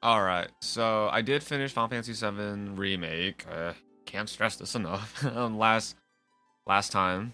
All right, so I did finish Final Fantasy VII Remake. Can't stress this enough. Last time,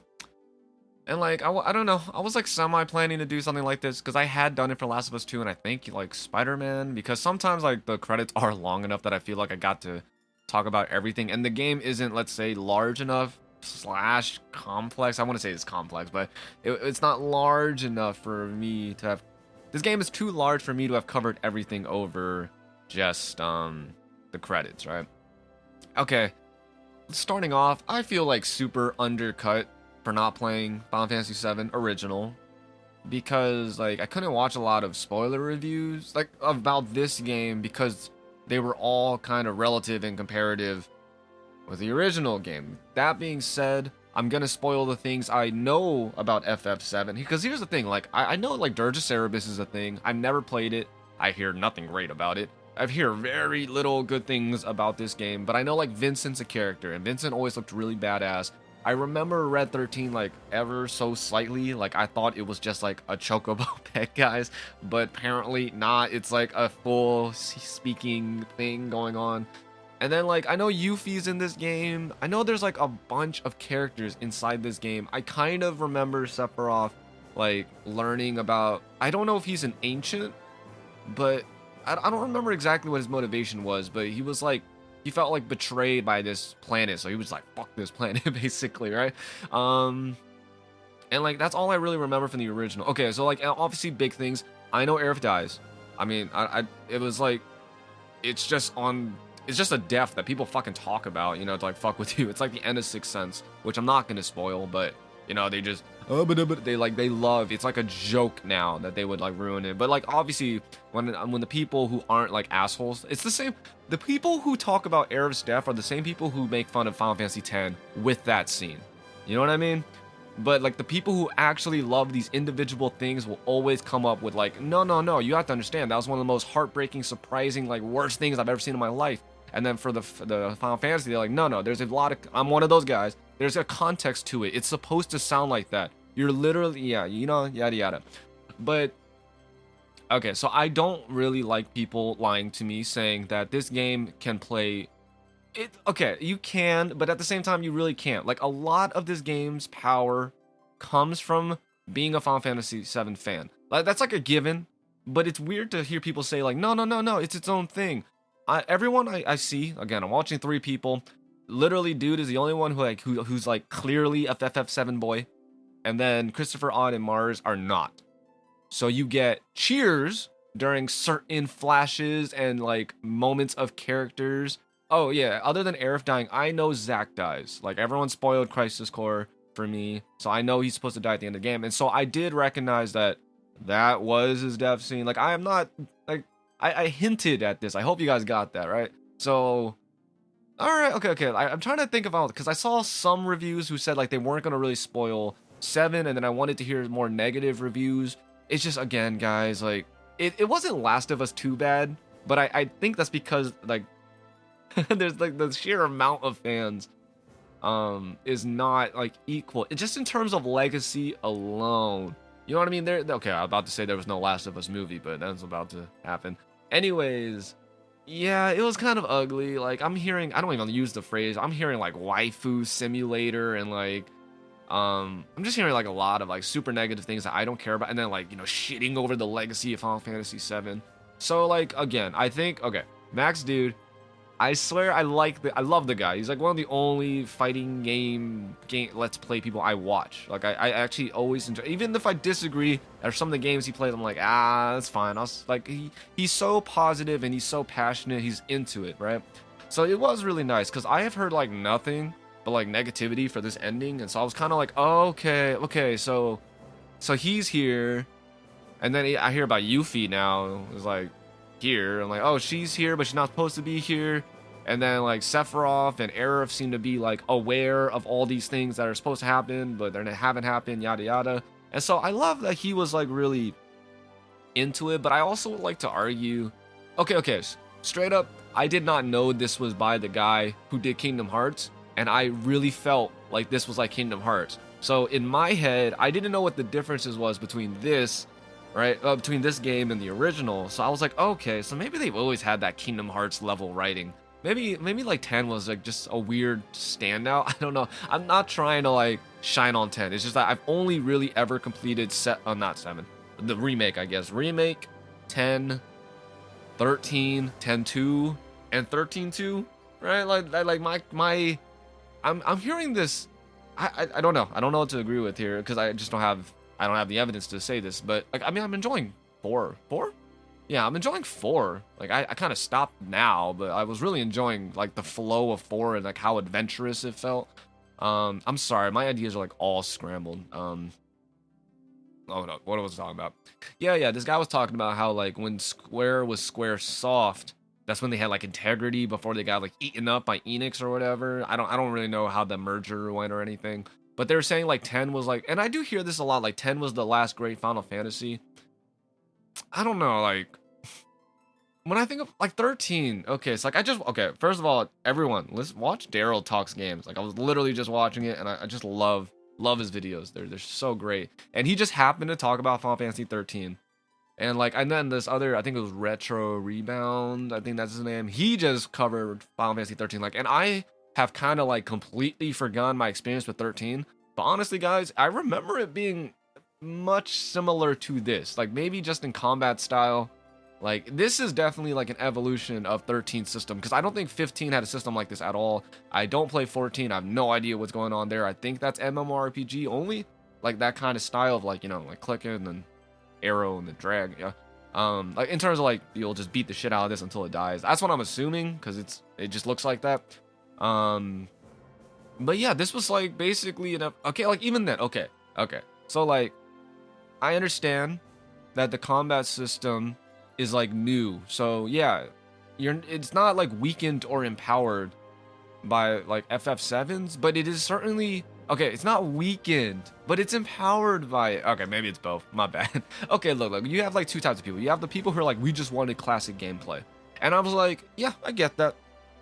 and like I don't know, I was like semi planning to do something like this because I had done it for Last of Us 2, and I think like Spider-Man, because sometimes like the credits are long enough that I feel like I got to talk about everything, and the game isn't, let's say, large enough slash complex. I want to say it's complex, but it's not large enough for me to have. This game is too large for me to have covered everything over just the credits, right? Okay, starting off, I feel like super undercut for not playing Final Fantasy VII Original because like I couldn't watch a lot of spoiler reviews like about this game because they were all kind of relative and comparative with the original game. That being said, I'm gonna spoil the things I know about FF7 because here's the thing: like I know like Dirge of Cerberus is a thing. I've never played it. I hear nothing great about it. I've heard very little good things about this game, but I know like Vincent's a character, and Vincent always looked really badass. I remember Red 13 like ever so slightly. Like I thought it was just like a chocobo pet, guys, but apparently not. It's like a full speaking thing going on. And then like I know Yuffie's in this game. I know there's like a bunch of characters inside this game. I kind of remember Sephiroth like learning about, I don't know if he's an ancient, but I don't remember exactly what his motivation was, but he was like, he felt like betrayed by this planet, so he was like, fuck this planet, basically, right? Um, and like that's all I really remember from the original. Okay, so like obviously big things. I know Aerith dies. I mean, it was like, it's just on, it's just a death that people fucking talk about, you know, to like fuck with you. It's like the end of Sixth Sense, which I'm not gonna spoil, but you know, they just they like they love, it's like a joke now that they would like ruin it. But like obviously when the people who aren't like assholes, it's the same, the people who talk about Aerith's death are the same people who make fun of Final Fantasy X with that scene. You know what I mean? But like the people who actually love these individual things will always come up with like, no, no, no, you have to understand that was one of the most heartbreaking, surprising, like worst things I've ever seen in my life. And then for the Final Fantasy, they're like, no, no, there's a lot of, I'm one of those guys. There's a context to it. It's supposed to sound like that. You're literally, yeah, you know, yada yada. But okay, so I don't really like people lying to me saying that this game can play it. Okay, you can, but at the same time you really can't. Like a lot of this game's power comes from being a Final Fantasy VII fan. Like that's like a given, but it's weird to hear people say like, no, no, no, no, it's its own thing. Everyone I see, again, I'm watching three people. Literally, dude is the only one who's like clearly a FF7 boy, and then Christopher Odd and Mars are not. So you get cheers during certain flashes and like moments of characters. Oh yeah, other than Aerith dying, I know Zack dies. Like everyone spoiled Crisis Core for me, so I know he's supposed to die at the end of the game. And so I did recognize that that was his death scene. Like I am not like I hinted at this. I hope you guys got that, right? So all right, okay. I'm trying to think about, because I saw some reviews who said like they weren't gonna really spoil seven, and then I wanted to hear more negative reviews. It's just, again, guys, like it wasn't Last of Us too bad, but I think that's because like there's like the sheer amount of fans is not like equal. It just in terms of legacy alone. You know what I mean? There, okay, I'm about to say there was no Last of Us movie, but that's about to happen. Anyways, yeah, it was kind of ugly. Like I'm hearing, I don't even use the phrase. I'm hearing like waifu simulator and like I'm just hearing like a lot of like super negative things that I don't care about, and then like, you know, shitting over the legacy of Final Fantasy VII. So like again, I think, okay, Max dude, I swear I love the guy. He's like one of the only fighting game let's play people I watch. Like I actually always enjoy, even if I disagree or some of the games he plays, I'm like, that's fine. I was like, he's so positive and he's so passionate, he's into it, right? So it was really nice because I have heard like nothing but like negativity for this ending, and so I was kind of like, oh, okay, so he's here, and then I hear about Yuffie now. It's like here. I'm like, oh, she's here, but she's not supposed to be here. And then like Sephiroth and Aerith seem to be like aware of all these things that are supposed to happen, but they haven't happened, yada yada. And so I love that he was like really into it, but I also would like to argue, okay, straight up, I did not know this was by the guy who did Kingdom Hearts, and I really felt like this was like Kingdom Hearts. So in my head, I didn't know what the differences was between this right? Between this game and the original. So I was like, okay, so maybe they've always had that Kingdom Hearts level writing. Maybe like 10 was like just a weird standout. I don't know. I'm not trying to like shine on 10. It's just that I've only really ever completed not 7. The remake, I guess. Remake, 10, 13, 10-2, and 13-2, right? I'm hearing this. I don't know. I don't know what to agree with here because I don't have the evidence to say this, but like, I mean, I'm enjoying 4. Yeah, I'm enjoying 4. Like, I kind of stopped now, but I was really enjoying like the flow of 4 and like how adventurous it felt. I'm sorry, my ideas are like all scrambled. Oh no, what was I talking about? Yeah, this guy was talking about how like when Square was Square Soft, that's when they had like integrity before they got like eaten up by Enix or whatever. I don't really know how the merger went or anything. But they were saying like 10 was like, and I do hear this a lot, like 10 was the last great Final Fantasy. I don't know, like when I think of like 13, okay, it's like okay, first of all, everyone, let's watch Daryl Talks Games. Like I was literally just watching it and I just love his videos. They're so great. And he just happened to talk about Final Fantasy 13. And then this other, I think it was Retro Rebound, I think that's his name. He just covered Final Fantasy 13. Like, and I have kind of like completely forgotten my experience with 13. But honestly, guys, I remember it being much similar to this. Like maybe just in combat style. Like this is definitely like an evolution of 13's system because I don't think 15 had a system like this at all. I don't play 14. I have no idea what's going on there. I think that's MMORPG only. Like that kind of style of like, you know, like clicking and arrow and the drag, yeah. Like in terms of like you'll just beat the shit out of this until it dies. That's what I'm assuming because it just looks like that. But yeah, this was like basically okay, like even then, okay. So like I understand that the combat system is like new. So yeah, it's not like weakened or empowered by like FF7s, but it is certainly okay, it's not weakened, but it's empowered by okay, maybe it's both. My bad. Okay, look, you have like two types of people. You have the people who are like, we just wanted classic gameplay. And I was like, yeah, I get that.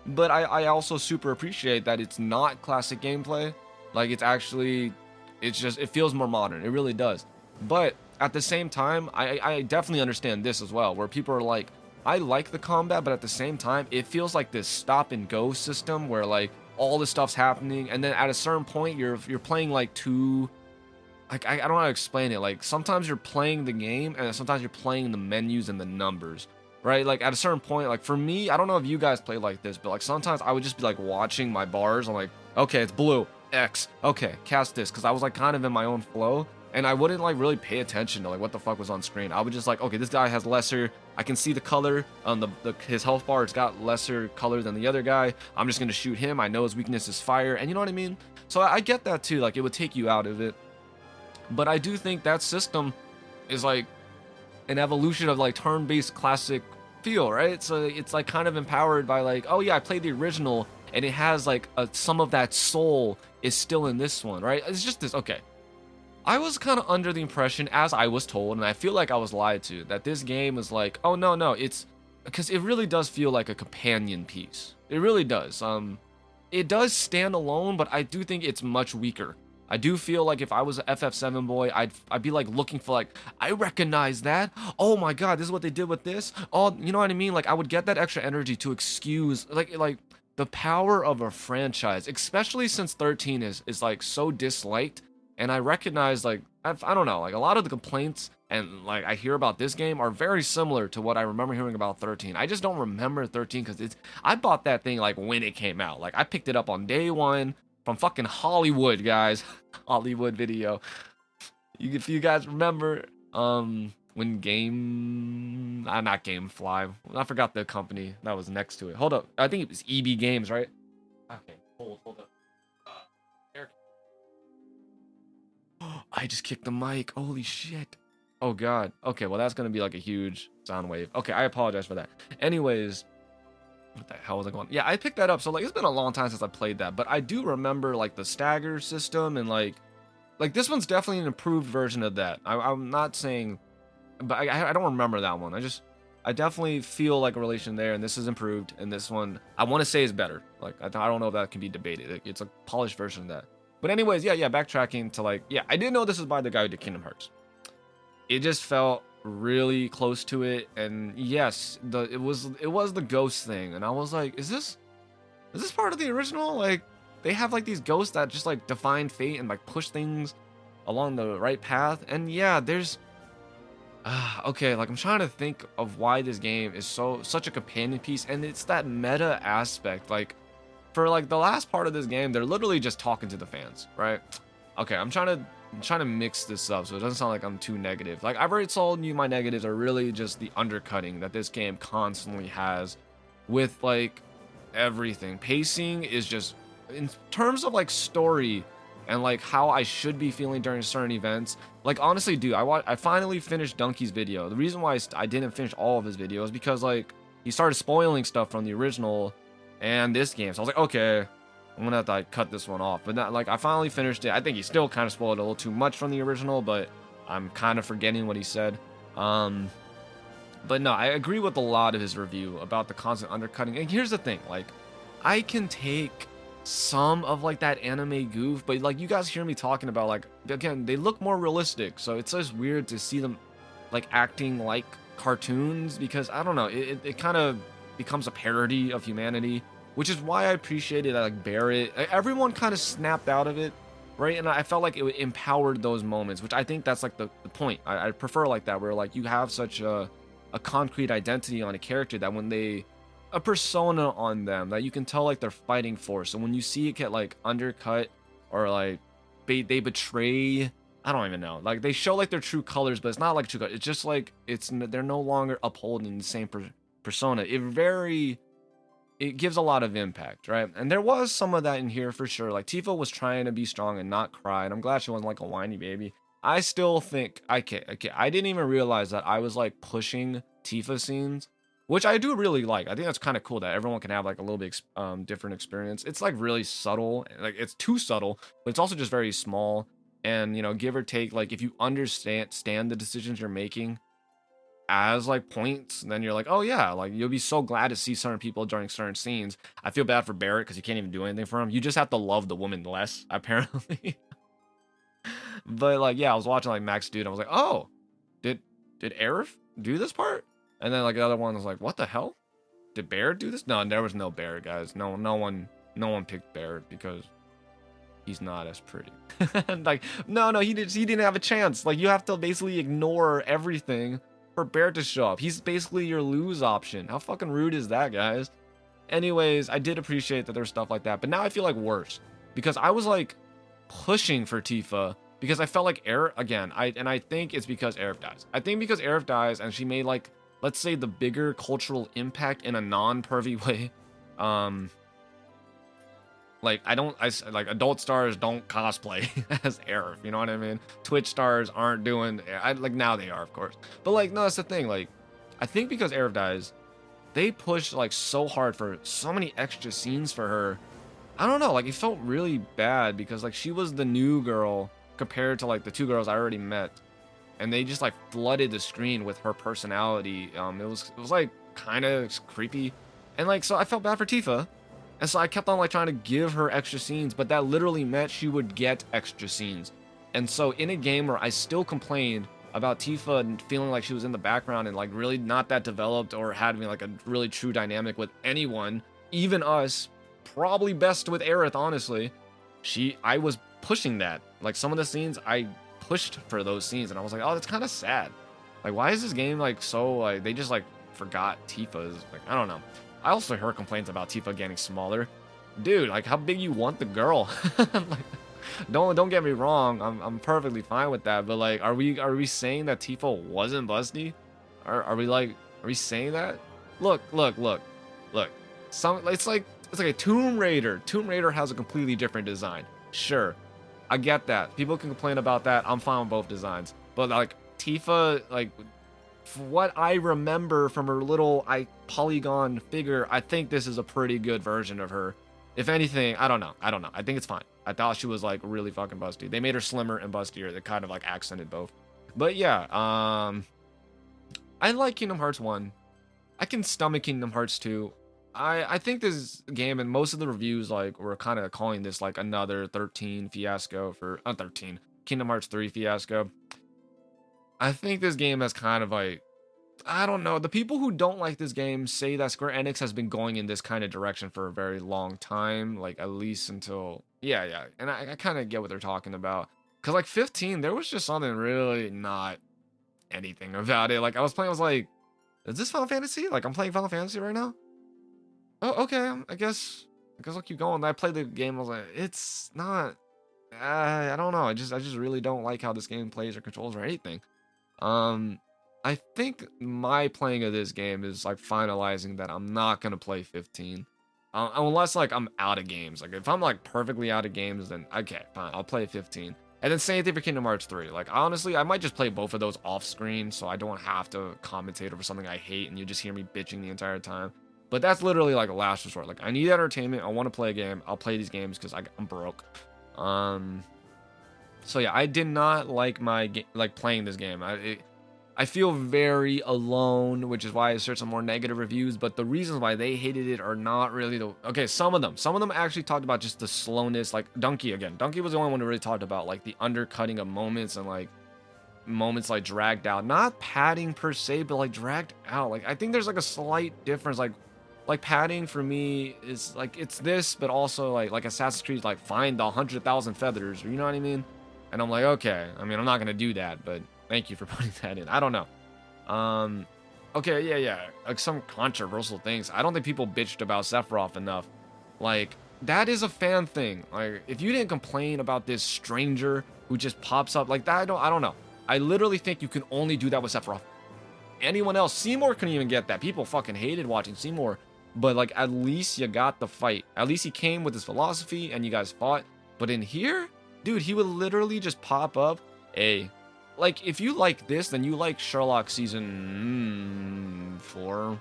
But I also super appreciate that it's not classic gameplay. Like it's just it feels more modern. It really does. But at the same time, I definitely understand this as well, where people are like, I like the combat, but at the same time, it feels like this stop and go system where like all this stuff's happening, and then at a certain point, you're playing like two. Like I don't know how to explain it. Like sometimes you're playing the game, and sometimes you're playing the menus and the numbers, right? Like at a certain point, like for me, I don't know if you guys play like this, but like sometimes I would just be like watching my bars. I'm like, okay, it's blue, X, okay, cast this, because I was like kind of in my own flow. And I wouldn't like really pay attention to like what the fuck was on screen. I would just like, okay, this guy has lesser. I can see the color on his health bar. It's got lesser color than the other guy. I'm just gonna shoot him. I know his weakness is fire, and you know what I mean. So I get that too. Like it would take you out of it. But I do think that system is like an evolution of like turn-based classic feel, right? So it's like kind of empowered by like, oh yeah, I played the original, and it has like some of that soul is still in this one, right? It's just this. Okay. I was kind of under the impression, as I was told, and I feel like I was lied to, that this game is like, oh no, it's because it really does feel like a companion piece. It really does. It does stand alone, but I do think it's much weaker. I do feel like if I was an FF7 boy, I'd be like looking for like, I recognize that. Oh my god, this is what they did with this. Oh, you know what I mean? Like I would get that extra energy to excuse like the power of a franchise, especially since 13 is like so disliked. And I recognize, like, I don't know, like, a lot of the complaints and, like, I hear about this game are very similar to what I remember hearing about 13. I just don't remember 13 because I bought that thing, like, when it came out. Like, I picked it up on day one from fucking Hollywood, guys. Hollywood Video. If you guys remember, when not Gamefly. I forgot the company that was next to it. Hold up. I think it was EB Games, right? Okay, hold up. I just kicked the mic. Holy shit. Oh god. Okay, well that's gonna be like a huge sound wave. Okay, I apologize for that. Anyways, what the hell was I going? Yeah, I picked that up. So like it's been a long time since I played that, but I do remember like the stagger system and like this one's definitely an improved version of that. I'm not saying, but I don't remember that one. I definitely feel like a relation there, and this is improved, and this one I want to say is better. Like I don't know if that can be debated. It's a polished version of that. But anyways, yeah, backtracking to like, yeah, I didn't know this was by the guy who did Kingdom Hearts. It just felt really close to it, and yes, it was the ghost thing, and I was like, is this part of the original? Like, they have like these ghosts that just like define fate and like push things along the right path. And yeah, there's okay, like I'm trying to think of why this game is such a companion piece, and it's that meta aspect. Like, for like the last part of this game, they're literally just talking to the fans, right? Okay, I'm trying to mix this up so it doesn't sound like I'm too negative. Like, I've already told you my negatives are really just the undercutting that this game constantly has with like everything. Pacing is just, in terms of like story and like how I should be feeling during certain events. Like, honestly, dude, I finally finished Donkey's video. The reason why I didn't finish all of his videos because like he started spoiling stuff from the original and this game. So I was like, okay, I'm gonna have to like cut this one off. But not, like, I finally finished it. I think he still kind of spoiled a little too much from the original, but I'm kind of forgetting what he said. But no, I agree with a lot of his review about the constant undercutting. And here's the thing, like, I can take some of like that anime goof, but like you guys hear me talking about, like, again, they look more realistic, so it's just weird to see them like acting like cartoons, because I don't know, it kind of becomes a parody of humanity, which is why I appreciated that like Barrett, everyone kind of snapped out of it, right? And I felt like it empowered those moments, which I think that's like the point. I prefer like that, where like you have such a concrete identity on a character that when they a persona on them that you can tell like they're fighting for. So when you see it get like undercut or like they betray, I don't even know, like they show like their true colors, but it's not like true colors. It's just like they're no longer upholding the same persona. It gives a lot of impact, right? And there was some of that in here for sure. Like Tifa was trying to be strong and not cry, and I'm glad she wasn't like a whiny baby. I still think okay, I didn't even realize that I was like pushing Tifa scenes, which I do really like. I think that's kind of cool that everyone can have like a little bit different experience. It's like really subtle, like it's too subtle, but it's also just very small. And you know, give or take, like if you understand the decisions you're making as like points, then you're like, oh yeah, like you'll be so glad to see certain people during certain scenes. I feel bad for Barrett because you can't even do anything for him. You just have to love the woman less, apparently. But like, yeah, I was watching like Max Dude. I was like, oh, did Aerith do this part? And then like the other one was like, what the hell? Did Barrett do this? No, there was no Barrett, guys. No one picked Barrett because he's not as pretty. Like, no, he didn't have a chance. Like, you have to basically ignore everything for Barrett to show up. He's basically your lose option. How fucking rude is that, guys? Anyways, I did appreciate that there's stuff like that, but now I feel like worse because I was like pushing for Tifa because I felt like Aerith again. I think it's because Aerith dies. I think because Aerith dies and she made like, let's say, the bigger cultural impact in a non-pervy way. Like like adult stars don't cosplay as Aerith, you know what I mean? Twitch stars aren't doing, like now they are, of course. But like, no, that's the thing. Like, I think because Aerith dies, they pushed like so hard for so many extra scenes for her. I don't know, like it felt really bad because like she was the new girl compared to like the two girls I already met. And they just like flooded the screen with her personality. It was like kind of creepy, and like so I felt bad for Tifa, and so I kept on like trying to give her extra scenes, but that literally meant she would get extra scenes. And so in a game where I still complained about Tifa and feeling like she was in the background and like really not that developed or having like a really true dynamic with anyone, even us, probably best with Aerith, honestly. I was pushing that. Like some of the scenes I pushed for those scenes, and I was like, oh, that's kind of sad. Like, why is this game like so like they just like forgot Tifa's, like, I don't know. I also heard complaints about Tifa getting smaller. Dude, like how big you want the girl? Like, don't get me wrong, I'm perfectly fine with that, but like are we saying that Tifa wasn't busty? Are we saying that? Look. It's like a Tomb Raider. Tomb Raider has a completely different design. Sure, I get that. People can complain about that. I'm fine with both designs. But like Tifa, like what I remember from her little polygon figure, I think this is a pretty good version of her. If anything, I don't know. I think it's fine. I thought she was like really fucking busty. They made her slimmer and bustier. They kind of like accented both. But yeah, I like Kingdom Hearts 1. I can stomach Kingdom Hearts 2. I think this game and most of the reviews like were kind of calling this like another 13 fiasco for 13 Kingdom Hearts 3 fiasco. I think this game has kind of like, I don't know. The people who don't like this game say that Square Enix has been going in this kind of direction for a very long time, like at least until, yeah. And I kind of get what they're talking about. Cause like 15, there was just something really not anything about it. Like I was playing, I was like, is this Final Fantasy? Like I'm playing Final Fantasy right now. Oh, okay. I guess I'll keep going. I played the game. I was like, it's not. I don't know. I just really don't like how this game plays or controls or anything. Um, I think my playing of this game is like finalizing that I'm not gonna play 15, unless like I'm out of games. Like if I'm like perfectly out of games, then okay, fine, I'll play 15. And then same thing for Kingdom Hearts 3. Like honestly, I might just play both of those off screen, so I don't have to commentate over something I hate, and you just hear me bitching the entire time. But that's literally like a last resort. Like I need entertainment. I want to play a game. I'll play these games because I'm broke. So yeah, I did not like playing this game. I feel very alone, which is why I searched some more negative reviews. But the reasons why they hated it are not really okay. Some of them actually talked about just the slowness. Like Donkey again. Donkey was the only one who really talked about like the undercutting of moments and like moments like dragged out. Not padding per se, but like dragged out. Like I think there's like a slight difference. Like padding for me is like it's this, but also like Assassin's Creed like find the 100,000 feathers. You know what I mean? And I'm like, okay. I mean, I'm not gonna do that, but thank you for putting that in. I don't know. Okay, yeah. Like some controversial things. I don't think people bitched about Sephiroth enough. Like that is a fan thing. Like if you didn't complain about this stranger who just pops up like that, I don't know. I literally think you can only do that with Sephiroth. Anyone else, Seymour couldn't even get that. People fucking hated watching Seymour. But like at least you got the fight. At least he came with his philosophy and you guys fought. But in here, dude, he would literally just pop up like if you like this, then you like Sherlock season 4.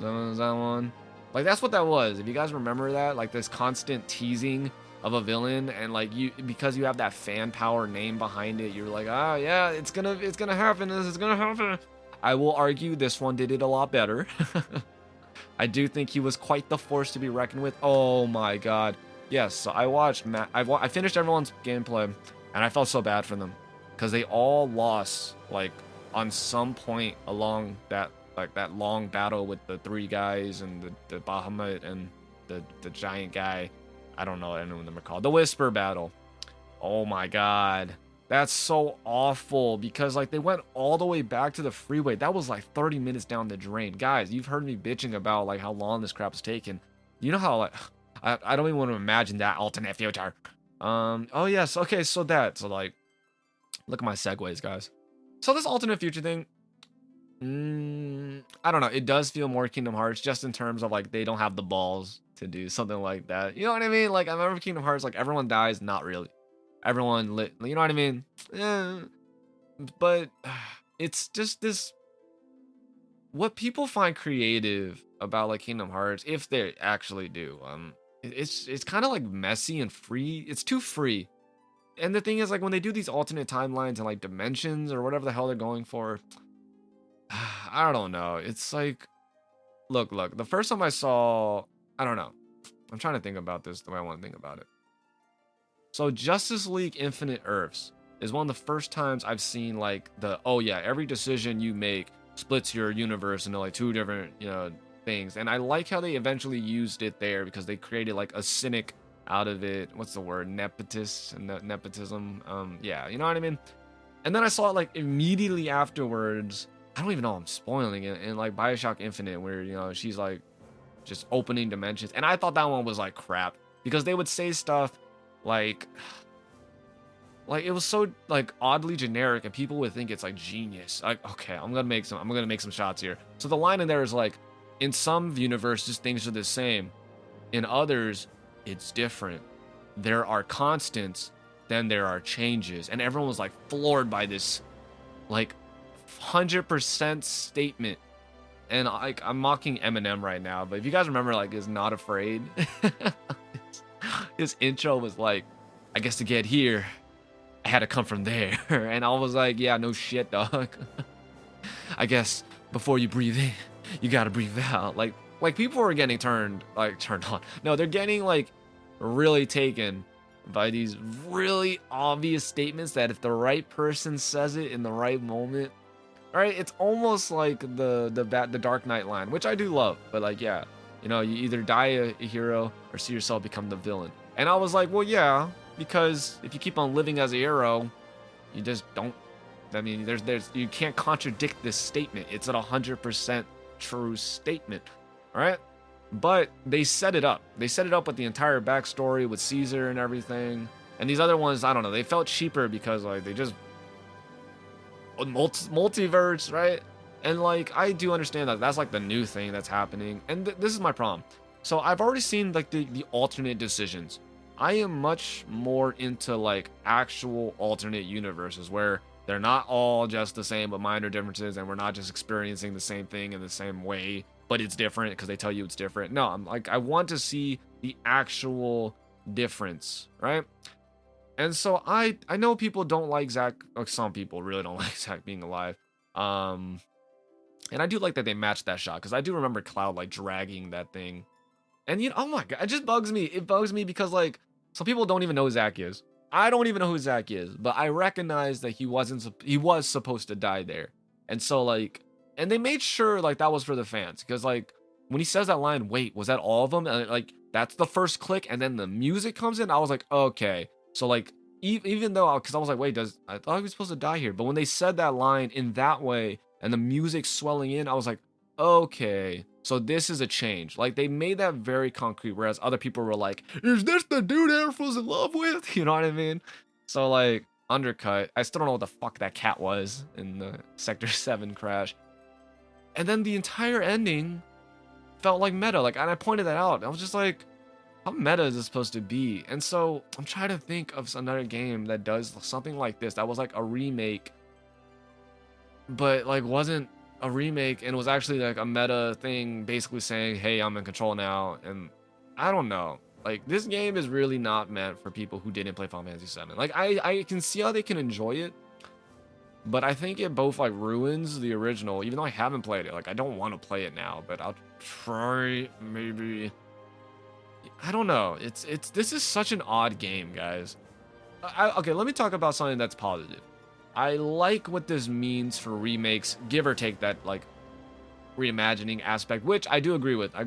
Is that one? Like that's what that was. If you guys remember that, like this constant teasing of a villain, and like you, because you have that fan power name behind it, you're like, ah, yeah, it's gonna happen. This is gonna happen. I will argue this one did it a lot better. I do think he was quite the force to be reckoned with. Oh my god. Yes, so I finished everyone's gameplay, and I felt so bad for them because they all lost like on some point along that long battle with the 3 guys and the Bahamut and the giant guy. I don't know what any of them are called. The Whisper battle. Oh my god. That's so awful because like they went all the way back to the freeway. That was like 30 minutes down the drain. Guys, you've heard me bitching about like how long this crap is taking. You know how like I don't even want to imagine that alternate future. Oh yes, okay, so like look at my segues, guys. So this alternate future thing, I don't know, it does feel more Kingdom Hearts just in terms of like they don't have the balls to do something like that. You know what I mean? Like I remember Kingdom Hearts, like everyone dies, not really. Everyone lit, you know what I mean? But it's just this, what people find creative about like Kingdom Hearts, if they actually do, it's kind of like messy and free. It's too free. And the thing is, like when they do these alternate timelines and like dimensions or whatever the hell they're going for, I don't know. It's like, look, the first time I saw, I don't know. I'm trying to think about this the way I want to think about it. So Justice League Infinite Earths is one of the first times I've seen like oh yeah, every decision you make splits your universe into like 2 different, things. And I like how they eventually used it there because they created like a cynic out of it. What's the word? Nepotism. Yeah, you know what I mean? And then I saw it like immediately afterwards. I don't even know, I'm spoiling it, in like BioShock Infinite, where, she's like just opening dimensions. And I thought that one was like crap because they would say stuff like it was so like oddly generic and people would think it's like genius. Like, okay, I'm gonna make some shots here. So the line in there is like, in some universes things are the same, in others it's different. There are constants, then there are changes. And everyone was like floored by this like 100% statement. And like I'm mocking Eminem right now, but if you guys remember like is Not Afraid, his intro was like, I guess to get here, I had to come from there. And I was like, yeah, no shit, dog. I guess before you breathe in, you gotta breathe out. Like people are getting turned on. No, they're getting like really taken by these really obvious statements that if the right person says it in the right moment, right? It's almost like the Dark Knight line, which I do love, but like, yeah, you know, you either die a hero or see yourself become the villain. And I was like, well, yeah, because if you keep on living as a hero, you just don't. I mean, there's you can't contradict this statement. It's an 100% true statement, all right? But they set it up. They set it up with the entire backstory with Caesar and everything. And these other ones, I don't know, they felt cheaper because like they just multiverse, right? And like I do understand that that's like the new thing that's happening. And this is my problem. So I've already seen like the alternate decisions. I am much more into like actual alternate universes where they're not all just the same but minor differences, and we're not just experiencing the same thing in the same way, but it's different because they tell you it's different. No, I'm like, I want to see the actual difference, right? And so I know people don't like Zack, like some people really don't like Zack being alive. And I do like that they matched that shot because I do remember Cloud like dragging that thing. And you know, oh my god, it just bugs me. It bugs me because like some people don't even know who Zack is. I don't even know who Zack is, but I recognize that he was supposed to die there. And so like, and they made sure like that was for the fans, because like when he says that line, wait, was that all of them? And like that's the first click, and then the music comes in. I was like, okay, so like even though, because I was like, wait, I thought he was supposed to die here, but when they said that line in that way and the music swelling in, I was like, okay, so this is a change. Like they made that very concrete, whereas other people were like, is this the dude Aerith was in love with? You know what I mean? So like undercut. I still don't know what the fuck that cat was in the Sector 7 crash. And then the entire ending felt like meta. Like, and I pointed that out. I was just like, how meta is this supposed to be? And so I'm trying to think of another game that does something like this. That was like a remake, but like wasn't a remake and was actually like a meta thing, basically saying, hey, I'm in control now. And I don't know, like this game is really not meant for people who didn't play Final Fantasy VII. Like I can see how they can enjoy it, but I think it both like ruins the original, even though I haven't played it. Like I don't want to play it now, but I'll try maybe. I don't know. This is such an odd game, guys. Okay, let me talk about something that's positive. I like what this means for remakes, give or take that like reimagining aspect, which I do agree with. I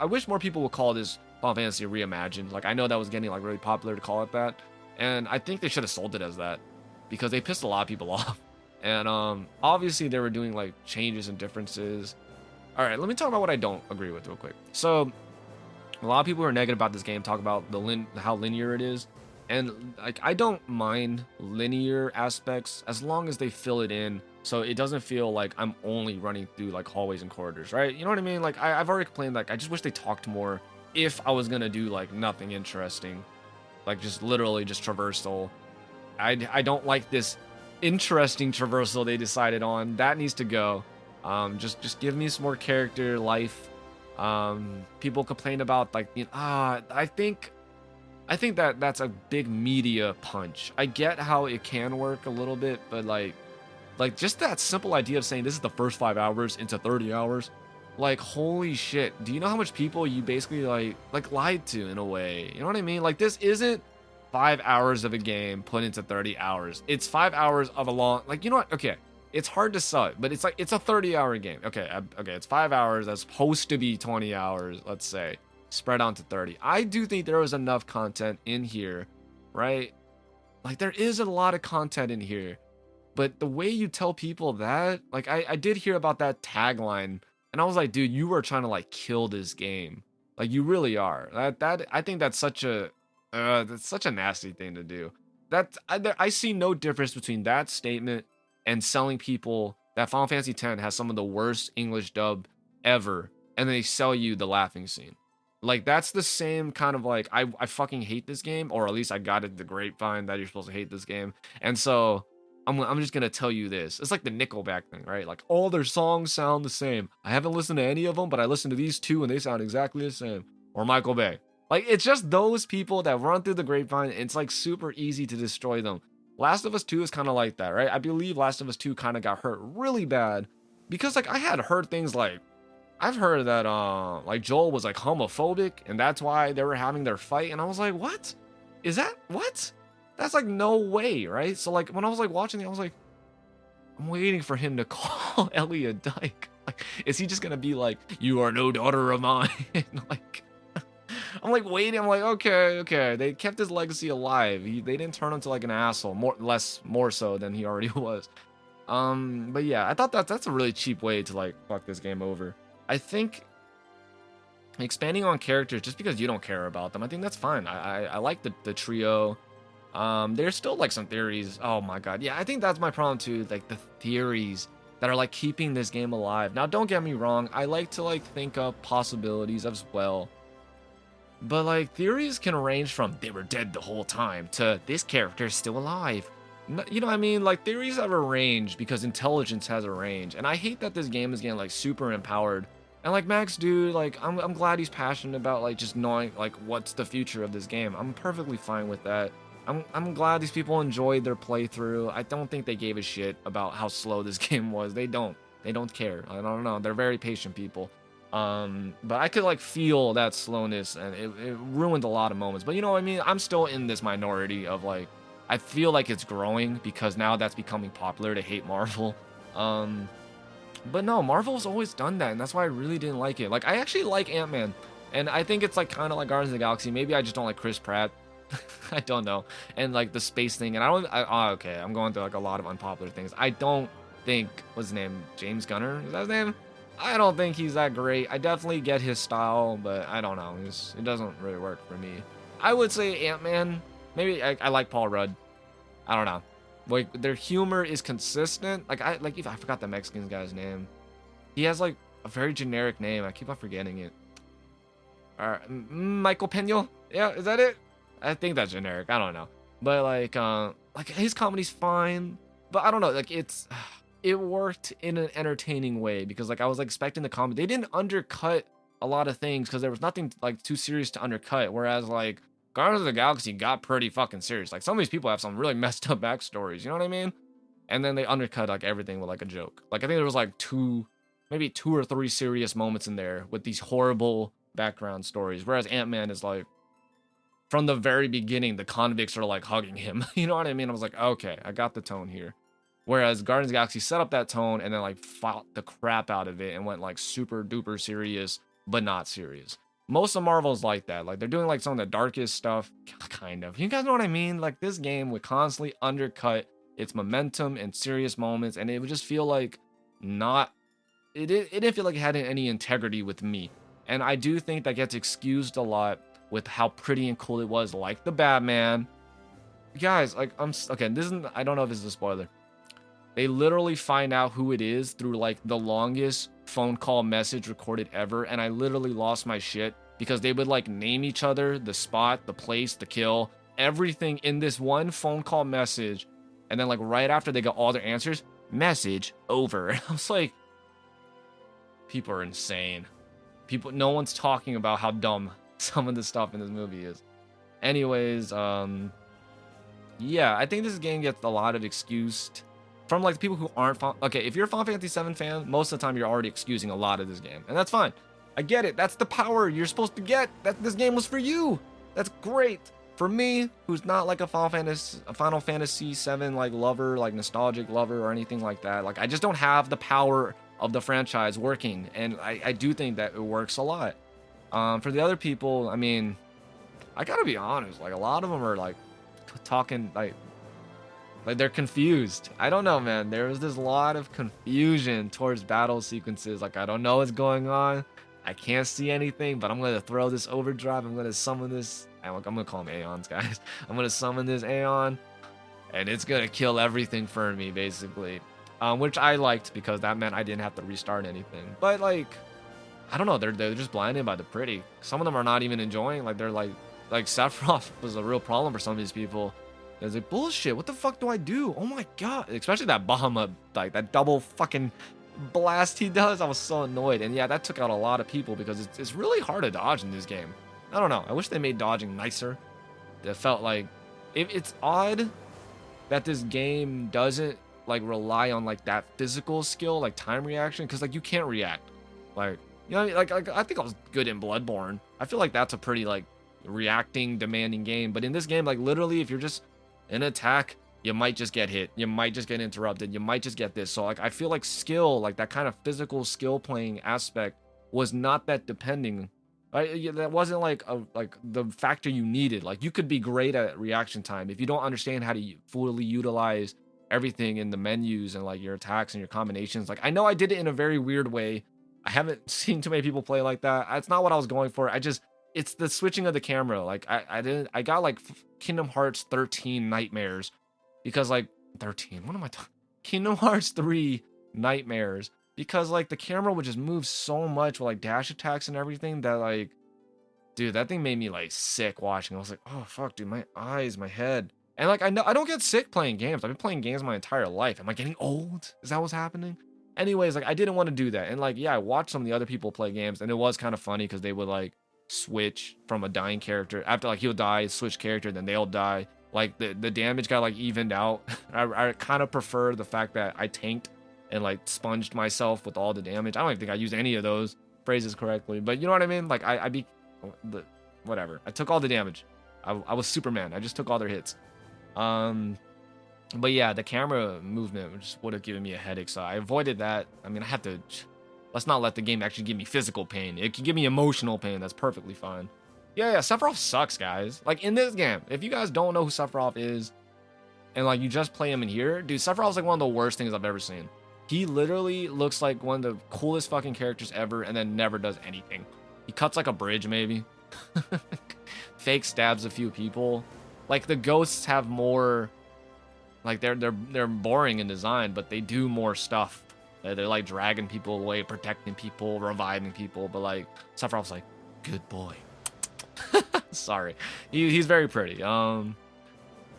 wish more people would call this Final Fantasy reimagined. Like I know that was getting like really popular to call it that, and I think they should have sold it as that because they pissed a lot of people off. And obviously they were doing like changes and differences. All right, let me talk about what I don't agree with real quick. So a lot of people who are negative about this game talk about how linear it is. And like I don't mind linear aspects as long as they fill it in so it doesn't feel like I'm only running through like hallways and corridors, right? You know what I mean? Like I've already complained, like I just wish they talked more if I was gonna do like nothing interesting, like just literally just traversal. I don't like this interesting traversal they decided on. That needs to go. Just give me some more character life. People complain about like, you know, I think that that's a big media punch. I get how it can work a little bit, but like just that simple idea of saying this is the first 5 hours into 30 hours, like holy shit. Do you know how much people you basically like lied to in a way? You know what I mean? Like this isn't 5 hours of a game put into 30 hours. It's 5 hours of a long, like, you know what? Okay. It's hard to sell it, but it's like, it's a 30-hour game. Okay. It's 5 hours. That's supposed to be 20 hours, let's say, spread onto 30. I do think there was enough content in here, right? Like there is a lot of content in here, but the way you tell people that, like I did hear about that tagline and I was like, dude, you are trying to like kill this game. Like you really are. That I think that's such a nasty thing to do. I see no difference between that statement and selling people that Final Fantasy X has some of the worst English dub ever, and they sell you the laughing scene. Like that's the same kind of like I fucking hate this game, or at least I got it the grapevine that you're supposed to hate this game, and so I'm just gonna tell you this. It's like the Nickelback thing, right? Like all their songs sound the same. I haven't listened to any of them, but I listened to these two and they sound exactly the same. Or Michael Bay. Like it's just those people that run through the grapevine. It's like super easy to destroy them. Last of Us 2 is kind of like that, right? I believe Last of Us 2 kind of got hurt really bad because like I had heard things like, I've heard that like Joel was like homophobic and that's why they were having their fight, and I was like, what? is that what? That's like no way, right? So like when I was like watching it, I was like, I'm waiting for him to call Ellie a dyke. Like, is he just gonna be like, "You are no daughter of mine"? Like, I'm like waiting. I'm like, okay. They kept his legacy alive. They didn't turn him to like an asshole, more so than he already was. But yeah, I thought that's a really cheap way to like fuck this game over. I think expanding on characters just because you don't care about them, I think that's fine. I like the trio. There's still like some theories. Oh my god, yeah, I think that's my problem too. Like the theories that are like keeping this game alive. Now, don't get me wrong. I like to like think of possibilities as well. But like theories can range from they were dead the whole time to this character is still alive. You know what I mean? Like theories have a range because intelligence has a range. And I hate that this game is getting like super empowered. And like Max, dude, like I'm glad he's passionate about like just knowing like what's the future of this game. I'm perfectly fine with that. I'm glad these people enjoyed their playthrough. I don't think they gave a shit about how slow this game was. They don't care. I don't know. They're very patient people. But I could like feel that slowness and it ruined a lot of moments. But you know what I mean? I'm still in this minority of like, I feel like it's growing because now that's becoming popular to hate Marvel. But no, Marvel's always done that, and that's why I really didn't like it. Like, I actually like Ant-Man, and I think it's like kind of like Guardians of the Galaxy. Maybe I just don't like Chris Pratt. I don't know. And like the space thing, and okay, I'm going through like a lot of unpopular things. I don't think, what's his name? James Gunner? Is that his name? I don't think he's that great. I definitely get his style, but I don't know. It doesn't really work for me. I would say Ant-Man. Maybe I like Paul Rudd. I don't know. Like their humor is consistent. Like I forgot the Mexican guy's name. He has like a very generic name. I keep on forgetting it. Michael Pena? Yeah, is that it? I think that's generic. I don't know. But like his comedy's fine. But I don't know. Like it worked in an entertaining way because like I was like, expecting the comedy. They didn't undercut a lot of things because there was nothing like too serious to undercut. Whereas like Guardians of the Galaxy got pretty fucking serious. Like some of these people have some really messed up backstories. You know what I mean? And then they undercut like everything with like a joke. Like I think there was like maybe two or three serious moments in there with these horrible background stories. Whereas Ant-Man is like, from the very beginning, the convicts are like hugging him. You know what I mean? I was like, okay, I got the tone here. Whereas Guardians of the Galaxy set up that tone and then like fought the crap out of it and went like super duper serious, but not serious. Most of Marvel's like that. Like they're doing like some of the darkest stuff, kind of. You guys know what I mean? Like this game would constantly undercut its momentum and serious moments, and it would just feel like it didn't feel like it had any integrity with me. And I do think that gets excused a lot with how pretty and cool it was, like the Batman. Guys, like okay, I don't know if this is a spoiler. They literally find out who it is through like the longest phone call message recorded ever, and I literally lost my shit because they would like name each other, the spot, the place, the kill, everything in this one phone call message, and then like right after they got all their answers, message over. I was like, people are insane. No one's talking about how dumb some of the stuff in this movie is. Anyways, yeah, I think this game gets a lot of excused from like people who aren't okay, if you're a Final Fantasy VII fan, most of the time you're already excusing a lot of this game, and that's fine. I get it. That's the power you're supposed to get. That this game was for you. That's great. For me, who's not like a Final Fantasy VII like lover, like nostalgic lover or anything like that, like I just don't have the power of the franchise working, and I do think that it works a lot. For the other people, I mean, I gotta be honest, like a lot of them are like talking like they're confused. I don't know, man. There was this lot of confusion towards battle sequences. Like, I don't know what's going on. I can't see anything, but I'm going to throw this overdrive. I'm going to summon this. I'm going to call them Aeons, guys. I'm going to summon this Aeon, and it's going to kill everything for me, basically. Which I liked because that meant I didn't have to restart anything. But, like, I don't know. They're just blinded by the pretty. Some of them are not even enjoying. Like, they're like Sephiroth was a real problem for some of these people. It's like, bullshit, what the fuck do I do? Oh my god. Especially that Bahamut, like that double fucking blast he does. I was so annoyed. And yeah, that took out a lot of people because it's really hard to dodge in this game. I don't know. I wish they made dodging nicer. It felt like it's odd that this game doesn't like rely on like that physical skill, like time reaction, because like you can't react. Like, you know what I mean? Like I think I was good in Bloodborne. I feel like that's a pretty like reacting demanding game. But in this game, like literally, if you're just in attack, you might just get hit, you might just get interrupted, you might just get this. So like I feel like skill, like that kind of physical skill playing aspect was not that depending. That wasn't like the factor you needed. Like you could be great at reaction time if you don't understand how to fully utilize everything in the menus and like your attacks and your combinations. Like I know I did it in a very weird way. I haven't seen too many people play like that. That's not what I was going for. It's the switching of the camera. Like I got like Kingdom Hearts 13 nightmares because like 13. What am I talking? Kingdom Hearts 3 nightmares because like the camera would just move so much with like dash attacks and everything that like, dude, that thing made me like sick watching. I was like, oh fuck, dude, my eyes, my head. And like I know I don't get sick playing games. I've been playing games my entire life. Am I getting old? Is that what's happening? Anyways, like I didn't want to do that. And like, yeah, I watched some of the other people play games and it was kind of funny because they would like switch from a dying character after like he'll die, switch character, then they'll die. Like the damage got like evened out. I kind of prefer the fact that I tanked and like sponged myself with all the damage. I don't even think I used any of those phrases correctly, but you know what I mean? Like whatever. I took all the damage. I was Superman. I just took all their hits. But yeah, the camera movement just would have given me a headache, so I avoided that. I mean, let's not let the game actually give me physical pain. It can give me emotional pain. That's perfectly fine. Yeah, Sephiroth sucks, guys. Like in this game, if you guys don't know who Sephiroth is and like you just play him in here, dude, Sephiroth's like one of the worst things I've ever seen. He literally looks like one of the coolest fucking characters ever and then never does anything. He cuts like a bridge maybe. Fake stabs a few people. Like the ghosts have more, like they're boring in design, but they do more stuff. They're like dragging people away, protecting people, reviving people. But like Sephiroth's like, good boy. Sorry, he's very pretty.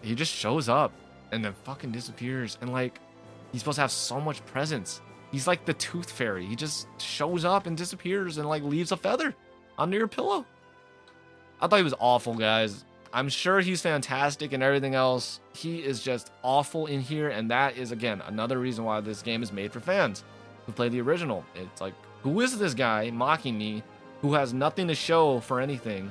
He just shows up and then fucking disappears, and like he's supposed to have so much presence. He's like the tooth fairy. He just shows up and disappears and like leaves a feather under your pillow. I thought he was awful, guys. I'm sure he's fantastic and everything else. He is just awful in here, and that is, again, another reason why this game is made for fans who play the original. It's like, who is this guy mocking me who has nothing to show for anything?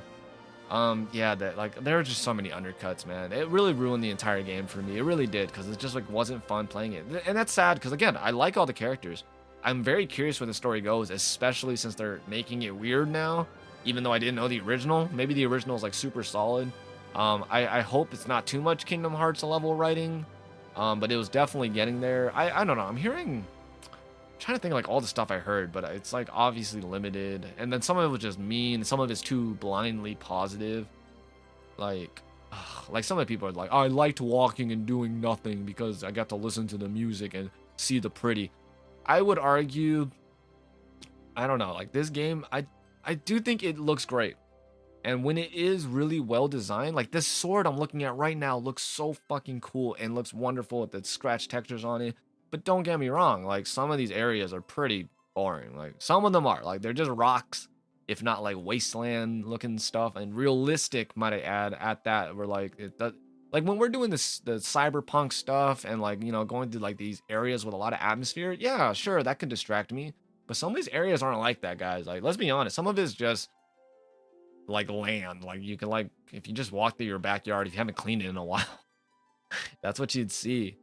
Yeah, there are just so many undercuts, man. It really ruined the entire game for me. It really did, because it just like wasn't fun playing it. And that's sad, because again, I like all the characters. I'm very curious where the story goes, especially since they're making it weird now, even though I didn't know the original. Maybe the original is like super solid. I hope it's not too much Kingdom Hearts level writing, but it was definitely getting there. I don't know. I'm trying to think of like all the stuff I heard, but it's like obviously limited. And then some of it was just mean. Some of it's too blindly positive. Like some of the people are like, oh, I liked walking and doing nothing because I got to listen to the music and see the pretty. I would argue, I don't know, like this game, I do think it looks great. And when it is really well designed, like this sword I'm looking at right now looks so fucking cool and looks wonderful with the scratch textures on it. But don't get me wrong, like some of these areas are pretty boring. Like some of them are, like they're just rocks, if not like wasteland looking stuff, and realistic, might I add, at that. We're like, like when we're doing the cyberpunk stuff and like, you know, going to like these areas with a lot of atmosphere, yeah, sure, that could distract me. But some of these areas aren't like that, guys. Like, let's be honest, some of it's just like land. Like you can, like, if you just walk through your backyard, if you haven't cleaned it in a while, that's what you'd see.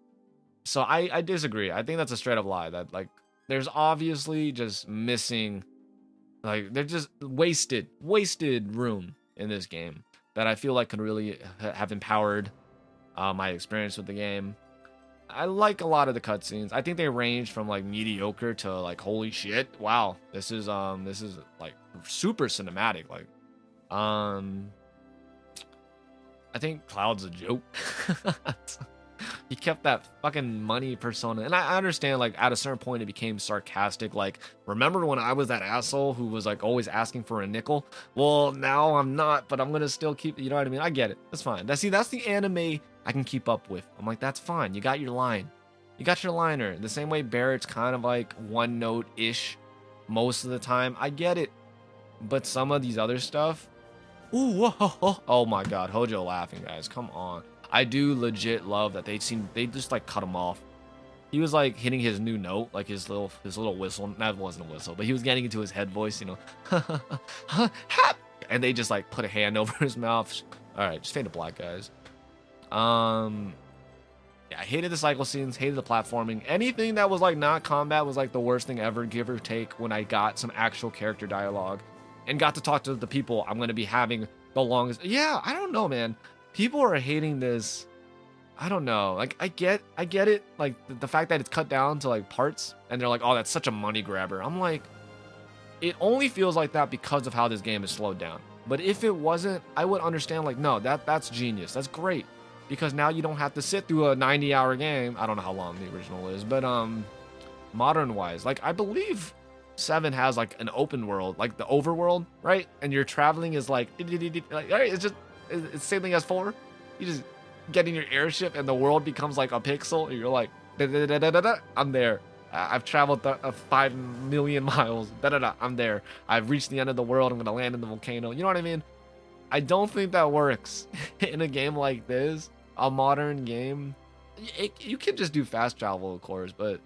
So I disagree. I think that's a straight up lie, that like there's obviously just missing, like they're just wasted room in this game that I feel like could really have empowered my experience with the game. I like a lot of the cutscenes. I think they range from like mediocre to like holy shit, wow, this is like super cinematic. Like I think Cloud's a joke. He kept that fucking money persona, and I understand like at a certain point it became sarcastic. Like, remember when I was that asshole who was like always asking for a nickel? Well, now I'm not, but I'm gonna still keep, you know what I mean? I get it. That's fine. That's the anime I can keep up with. I'm like, that's fine. You got your line. You got your liner. The same way Barrett's kind of like one note ish most of the time. I get it. But some of these other stuff, ooh, oh my god, Hojo laughing, guys. Come on. I do legit love that they just like cut him off. He was like hitting his new note, like his little whistle. That wasn't a whistle, but he was getting into his head voice, you know. and they just like put a hand over his mouth. All right, just fade to black, guys. Yeah, I hated the cycle scenes, hated the platforming. Anything that was like not combat was like the worst thing ever, give or take, when I got some actual character dialogue and got to talk to the people I'm going to be having the longest. Yeah, I don't know, man. People are hating this. I don't know. Like, I get it. Like, the fact that it's cut down to like parts and they're like, oh, that's such a money grabber. I'm like, it only feels like that because of how this game is slowed down. But if it wasn't, I would understand, like, no, that's genius. That's great. Because now you don't have to sit through a 90-hour game. I don't know how long the original is, but modern-wise, like, I believe 7 has like an open world, like the overworld, right? And your traveling is like, right? It's the same thing as 4. You just get in your airship and the world becomes like a pixel. And you're like, I'm there. I've traveled 5 million miles. I'm there. I've reached the end of the world. I'm gonna land in the volcano. You know what I mean? I don't think that works in a game like this, a modern game. You can just do fast travel, of course, but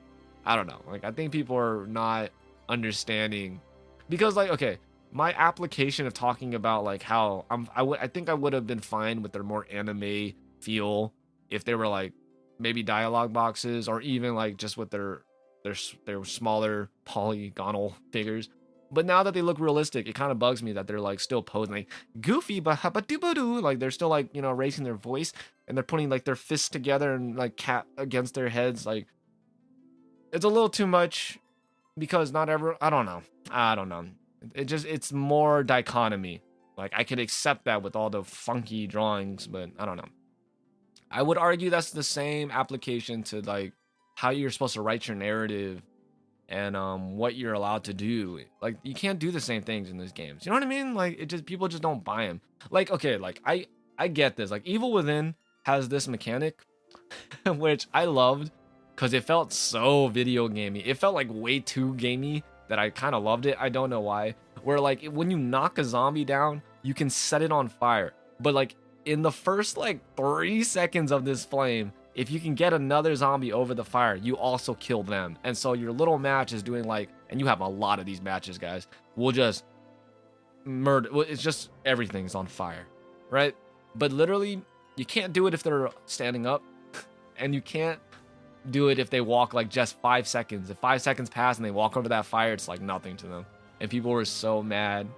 I don't know. Like, I think people are not understanding because, like, okay, my application of talking about like how I think I would have been fine with their more anime feel if they were like maybe dialogue boxes or even like just with their smaller polygonal figures. But now that they look realistic, it kind of bugs me that they're like still posing like goofy, but like they're still like, you know, raising their voice and they're putting like their fists together and like cat against their heads. Like, it's a little too much because not ever. I don't know. It's more dichotomy. Like, I could accept that with all the funky drawings, but I don't know. I would argue that's the same application to like how you're supposed to write your narrative and what you're allowed to do. Like, you can't do the same things in these games. You know what I mean? Like, people just don't buy them. Like, okay, like I get this. Like, Evil Within has this mechanic which I loved because it felt so video gamey. It felt like way too gamey that I kind of loved it. I don't know why. Where like when you knock a zombie down, you can set it on fire. But like in the first like 3 seconds of this flame, if you can get another zombie over the fire, you also kill them. And so your little match is doing like, and you have a lot of these matches, guys, we'll just murder. It's just everything's on fire, right? But literally, you can't do it if they're standing up, and you can't do it if they walk like just 5 seconds. If 5 seconds pass and they walk over that fire, it's like nothing to them. And people were so mad,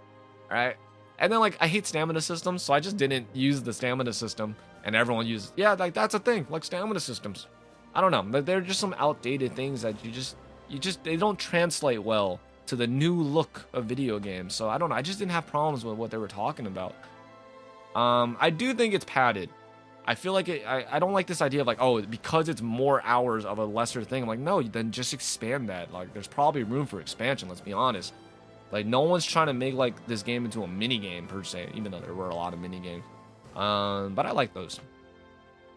right? And then like I hate stamina systems, so I just didn't use the stamina system. And everyone uses, yeah, like that's a thing, like stamina systems. I don't know, but they're just some outdated things that they don't translate well to the new look of video games. So I don't know, I just didn't have problems with what they were talking about. I do think it's padded. I feel like I don't like this idea of like, oh, because it's more hours of a lesser thing. I'm like, no, then just expand that. Like, there's probably room for expansion, let's be honest. Like, no one's trying to make like this game into a mini game per se, even though there were a lot of mini games. But I like those.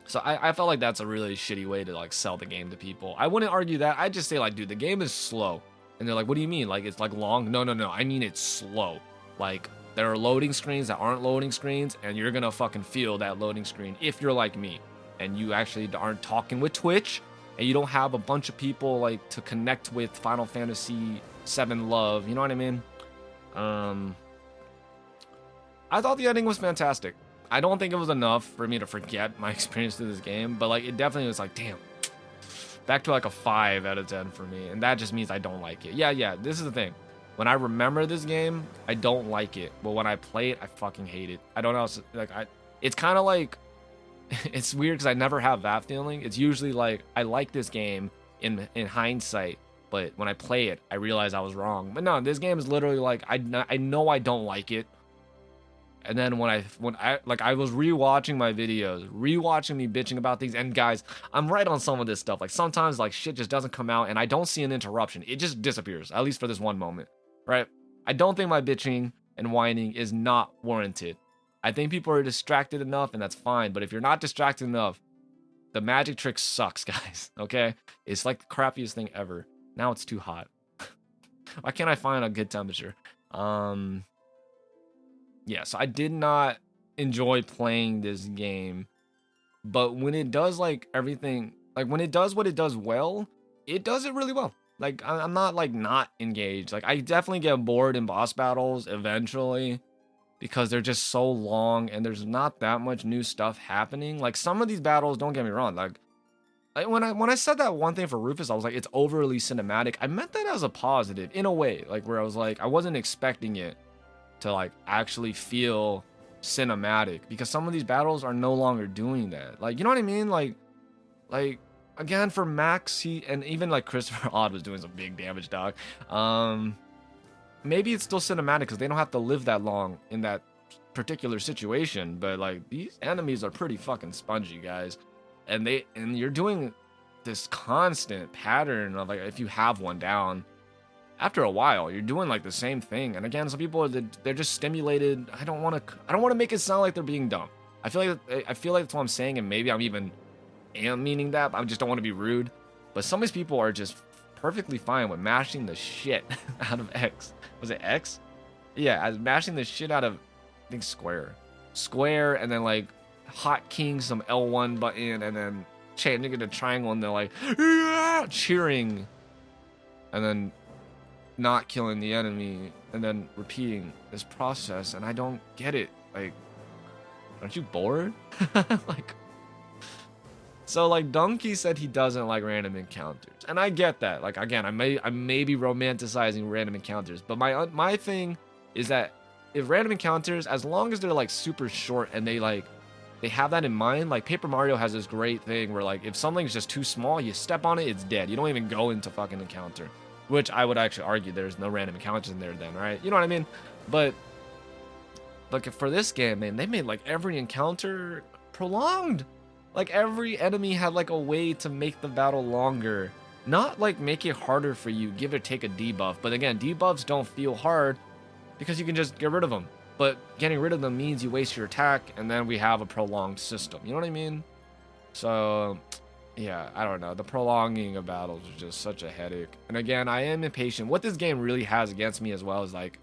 So I felt like that's a really shitty way to like sell the game to people. I wouldn't argue that. I'd just say like, dude, the game is slow. And they're like, what do you mean? Like, it's like long? No. I mean, it's slow. Like, there are loading screens that aren't loading screens, and you're gonna fucking feel that loading screen if you're like me and you actually aren't talking with Twitch and you don't have a bunch of people like to connect with Final Fantasy VII love. You know what I mean? I thought the ending was fantastic. I don't think it was enough for me to forget my experience through this game, but like it definitely was like, damn, back to like a 5 out of 10 for me, and that just means I don't like it. Yeah, this is the thing. When I remember this game, I don't like it, but when I play it, I fucking hate it. I don't know, it's kind of like, it's weird because I never have that feeling. It's usually like, I like this game in hindsight, but when I play it, I realize I was wrong. But no, this game is literally like, I know I don't like it. And then when I was rewatching my videos, rewatching me bitching about things, and guys, I'm right on some of this stuff. Like sometimes like shit just doesn't come out and I don't see an interruption. It just disappears, at least for this one moment, right? I don't think my bitching and whining is not warranted. I think people are distracted enough and that's fine. But if you're not distracted enough, the magic trick sucks, guys, okay? It's like the crappiest thing ever. Now it's too hot. Why can't I find a good temperature? Yeah, so I did not enjoy playing this game, but when it does like everything, like when it does what it does well, it does it really well. Like I'm not like not engaged. Like I definitely get bored in boss battles eventually, because they're just so long and there's not that much new stuff happening. Like some of these battles, don't get me wrong, like when I said that one thing for Rufus, I was like, it's overly cinematic. I meant that as a positive in a way, like where I was like, I wasn't expecting it to like actually feel cinematic, because some of these battles are no longer doing that. Like, you know what I mean? Like again, for Max, and even like Christopher Odd was doing some big damage, dog. Maybe it's still cinematic because they don't have to live that long in that particular situation, but like these enemies are pretty fucking spongy, guys. And you're doing this constant pattern of like, if you have one down, after a while you're doing like the same thing. And again, some people they're just stimulated. I don't want to make it sound like they're being dumb. I feel like that's what I'm saying, and maybe I'm even meaning that, but I just don't want to be rude. But some of these people are just perfectly fine with mashing the shit out of X. Was it X? Yeah, I was mashing the shit out of, I think, square, and then like hotkeys some L1 button, and then changing it to triangle, and they're like, yeah! Cheering, and then not killing the enemy, and then repeating this process. And I don't get it. Like, aren't you bored? Like, so like Donkey said he doesn't like random encounters, and I get that. Like, again, I may be romanticizing random encounters, but my thing is that if random encounters, as long as they're like super short and they have that in mind, like Paper Mario has this great thing where like if something's just too small, you step on it, it's dead. You don't even go into fucking encounter, which I would actually argue there's no random encounters in there then, right? You know what I mean? But for this game, man, they made like every encounter prolonged. Like every enemy had like a way to make the battle longer. Not like make it harder for you, give or take a debuff. But again, debuffs don't feel hard because you can just get rid of them. But getting rid of them means you waste your attack, and then we have a prolonged system. You know what I mean? So, yeah, I don't know. The prolonging of battles is just such a headache. And again, I am impatient. What this game really has against me as well is like,